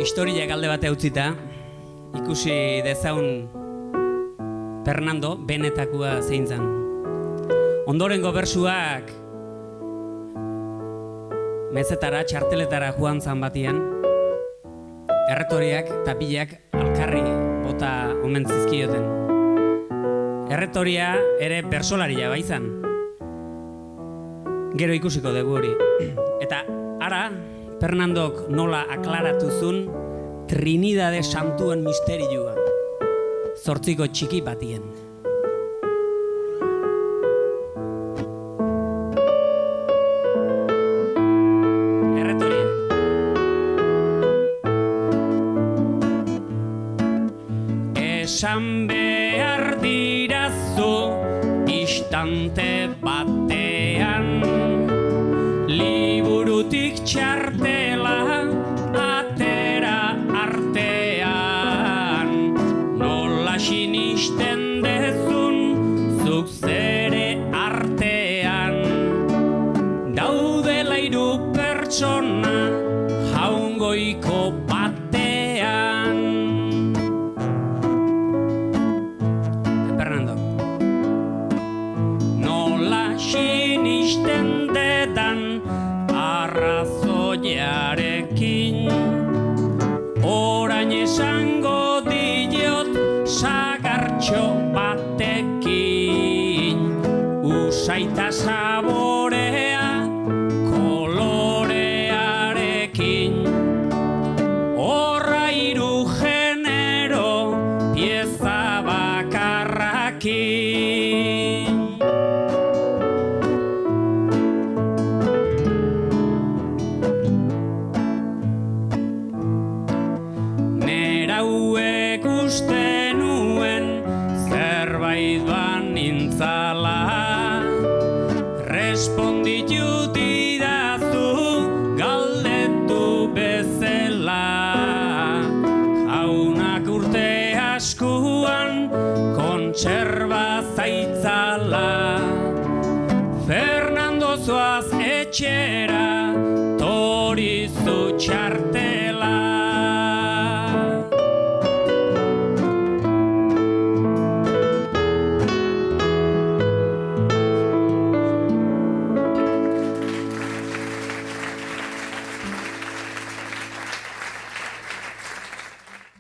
historia galde bate utzita, ikusi dezaun Fernando benetakua zein zen. Ondorengo bersuak mezetara, txarteletara joan zan batian, erretoriak eta pilak alkarri bota omen zizkioten. Erretoria ere bersolaria baizan. Gero ikusiko dugu hori. Eta ara, Fernandok nola aklaratu zuen Trinidade Santuen misterioa. 8 txiki batien. Erretoria. Esan behar dirazu istante batean, liburutik txartela atera artean, nola sinisten dezun zuk zere artean, daudela 3 pertsona jaungoiko batean. Fernando, nola sinisten dedan arrazoiarekin, orain esango diot sagartxo batekin, usaita saborea kolorearekin, horra 3 genero pieza bakarrakin. Nerauek uste nuen zerbait banintzala, responditu didazu galdetu bezala, jaunak urte askuan kontserba zaitzala, Fernando zoaz etxera torizu txarte